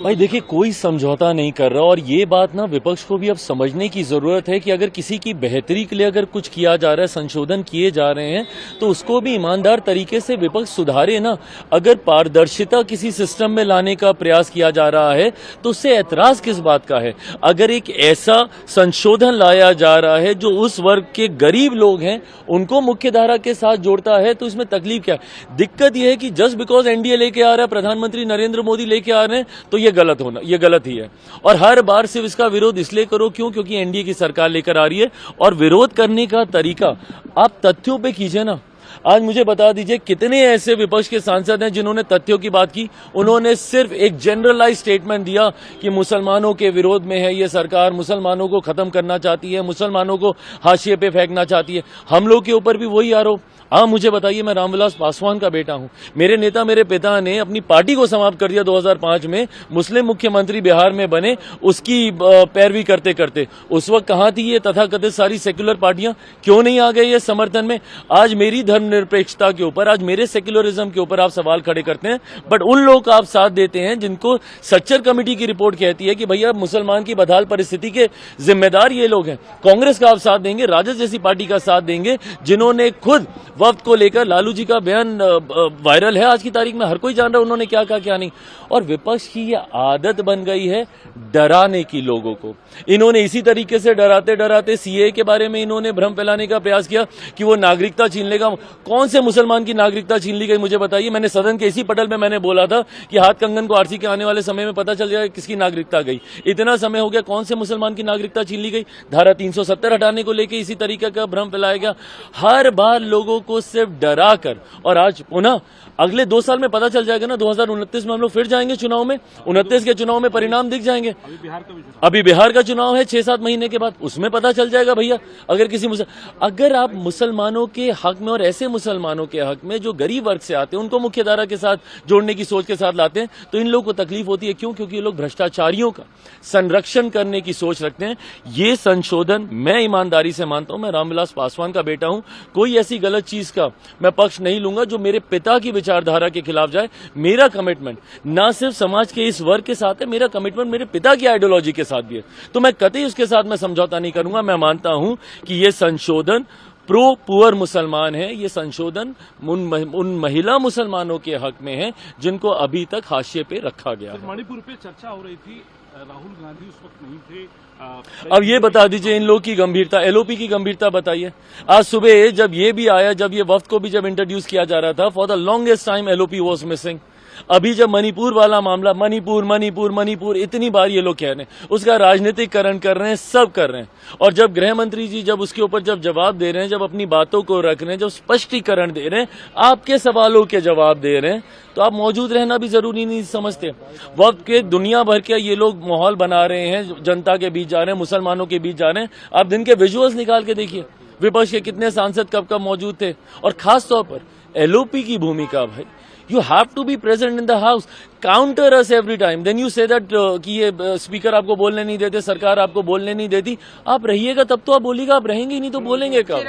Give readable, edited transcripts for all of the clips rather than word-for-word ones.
भाई देखिए, कोई समझौता नहीं कर रहा और ये बात ना विपक्ष को भी अब समझने की जरूरत है कि अगर किसी की बेहतरी के लिए अगर कुछ किया जा रहा है, संशोधन किए जा रहे हैं, तो उसको भी ईमानदार तरीके से विपक्ष सुधारे ना। अगर पारदर्शिता किसी सिस्टम में लाने का प्रयास किया जा रहा है तो उससे ऐतराज किस बात का है? अगर एक ऐसा संशोधन लाया जा रहा है जो उस वर्ग के गरीब लोग हैं उनको मुख्य धारा के साथ जोड़ता है, तो इसमें तकलीफ क्या है? दिक्कत यह है कि जस्ट बिकॉज एनडीए लेके आ रहा है, प्रधानमंत्री नरेंद्र मोदी लेके आ रहे हैं, तो ये गलत ही है। और हर बार सिर्फ इसका विरोध इसलिए करो क्योंकि एनडीए की सरकार लेकर आ रही है। और विरोध करने का तरीका आप तथ्यों पे कीजिए ना। आज मुझे बता दीजिए कितने ऐसे विपक्ष के सांसद हैं जिन्होंने तथ्यों की बात की। उन्होंने सिर्फ एक जनरलाइज स्टेटमेंट दिया कि मुसलमानों के विरोध में है ये सरकार, मुसलमानों को खत्म करना चाहती है, मुसलमानों को हाशिए पे फेंकना चाहती है। हम लोग के ऊपर भी वही आरोप। हाँ, मुझे बताइए, मैं रामविलास पासवान का बेटा हूं। मेरे नेता, मेरे पिता ने अपनी पार्टी को समाप्त कर दिया 2005 में। मुस्लिम मुख्यमंत्री बिहार में बने, उसकी पैरवी करते करते। उस वक्त कहां थी ये तथाकथित सारी सेक्युलर पार्टियां? क्यों नहीं आ गए ये समर्थन में? आज मेरी धर्मनिरपेक्षता के ऊपर, आज मेरे सेक्युलरिज्म के ऊपर आप सवाल खड़े करते हैं, बट उन लोगों का आप साथ देते हैं जिनको सच्चर कमेटी की रिपोर्ट कहती है कि भैया मुसलमान की बदहाल परिस्थिति के जिम्मेदार ये लोग हैं। कांग्रेस का आप साथ देंगे, राजद जैसी पार्टी का साथ देंगे जिन्होंने खुद वक्त को लेकर, लालू जी का बयान वायरल है आज की तारीख में, हर कोई जान रहा है उन्होंने क्या कहा क्या नहीं। और विपक्ष की ये आदत बन गई है डराने की लोगों को। इन्होंने इसी तरीके से डराते डराते सीए के बारे में इन्होंने भ्रम फैलाने का प्रयास किया कि वो नागरिकता छीन लेगा। कौन से मुसलमान की नागरिकता छीन ली गई मुझे बताइए? मैंने सदन के इसी पटल में मैंने बोला था कि हाथ कंगन को आरसी के आने वाले समय में पता चल जाएगा किसकी नागरिकता गई। इतना समय हो गया, कौन से मुसलमान की नागरिकता छीन ली गई? धारा 370 हटाने को लेकर इसी तरीके का भ्रम फैलाया गया। हर बार लोगों को सिर्फ डरा कर, और आज पुनः अगले 2 साल में पता चल जाएगा ना, 2029 में हम लोग फिर जाएंगे चुनाव में। 29 के चुनाव में परिणाम दिख जाएंगे। अभी बिहार का चुनाव है 6-7 महीने के बाद, उसमें पता चल जाएगा भैया। अगर आप मुसलमानों के हक में, और ऐसे मुसलमानों के हक में जो गरीब वर्ग से आते हैं, उनको मुख्य धारा के साथ जोड़ने की सोच के साथ लाते हैं, तो इन लोगों को तकलीफ होती है। क्यों? क्योंकि ये लोग भ्रष्टाचारियों का संरक्षण करने की सोच रखते हैं। ये संशोधन मैं ईमानदारी से मानता हूं, मैं रामविलास पासवान का बेटा हूं, कोई ऐसी गलत चीज का मैं पक्ष नहीं लूंगा जो मेरे पिता की विचारधारा के खिलाफ जाए। मेरा कमिटमेंट ना सिर्फ समाज के इस वर्ग के साथ है, मेरा कमिटमेंट मेरे पिता की आइडियोलॉजी के साथ भी है। तो मैं कतई उसके साथ मैं समझौता नहीं करूंगा। मैं मानता हूं कि ये संशोधन प्रो पुअर मुसलमान है। ये संशोधन उन महिला मुसलमानों के हक में है जिनको अभी तक हाशिए पे रखा गया है। मणिपुर पे चर्चा हो रही थी, राहुल गांधी उस वक्त नहीं थे। अब ये बता दीजिए इन लोग की गंभीरता, एलओपी की गंभीरता बताइए। आज सुबह जब ये भी आया, जब ये वफ्द को भी जब इंट्रोड्यूस किया जा रहा था, for the longest time LOP was missing. अभी जब मणिपुर वाला मामला, मणिपुर इतनी बार ये लोग कह रहे हैं, उसका राजनीतिकरण कर रहे हैं, सब कर रहे हैं। और जब गृह मंत्री जी जब उसके ऊपर जब जवाब दे रहे हैं, जब अपनी बातों को रख रहे हैं, जब स्पष्टीकरण दे रहे हैं, आपके सवालों के जवाब दे रहे हैं, तो आप मौजूद रहना भी जरूरी नहीं समझते? वक्त के दुनिया भर के ये लोग माहौल बना रहे हैं, जनता के बीच जा रहे हैं, मुसलमानों के बीच जा रहे हैं। आप दिन के विजुअल्स निकाल के देखिए, विपक्ष के कितने सांसद कब कब मौजूद थे। और खास तौर पर एलओपी की भूमिका, भाई you have to be present in the house, counter us every time, then you say that कि ये स्पीकर आपको बोलने नहीं देते, सरकार आपको बोलने नहीं देती। आप रहिएगा तब तो आप बोलिएगा, आप रहेंगे ही नहीं तो बोलेंगे कब?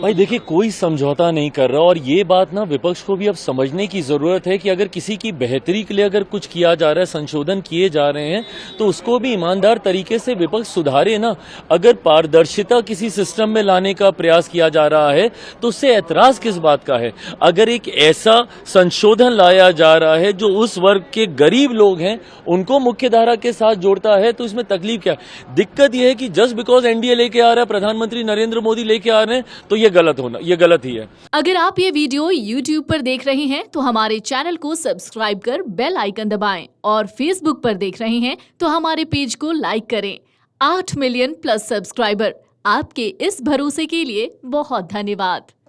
भाई देखिए, कोई समझौता नहीं कर रहा और ये बात ना विपक्ष को भी अब समझने की जरूरत है कि अगर किसी की बेहतरी के लिए अगर कुछ किया जा रहा है, संशोधन किए जा रहे हैं, तो उसको भी ईमानदार तरीके से विपक्ष सुधारे ना। अगर पारदर्शिता किसी सिस्टम में लाने का प्रयास किया जा रहा है तो उससे ऐतराज किस बात का है? अगर एक ऐसा संशोधन लाया जा रहा है जो उस वर्ग के गरीब लोग हैं उनको मुख्य धारा के साथ जोड़ता है, तो इसमें तकलीफ क्या है? दिक्कत यह है कि जस्ट बिकॉज एनडीए लेके आ रहा है, प्रधानमंत्री नरेंद्र मोदी लेके आ रहे हैं, तो ये गलत ही है। अगर आप ये वीडियो YouTube पर देख रहे हैं तो हमारे चैनल को सब्सक्राइब कर बेल आइकन दबाएं, और Facebook पर देख रहे हैं तो हमारे पेज को लाइक करें। 8 मिलियन प्लस सब्सक्राइबर, आपके इस भरोसे के लिए बहुत धन्यवाद।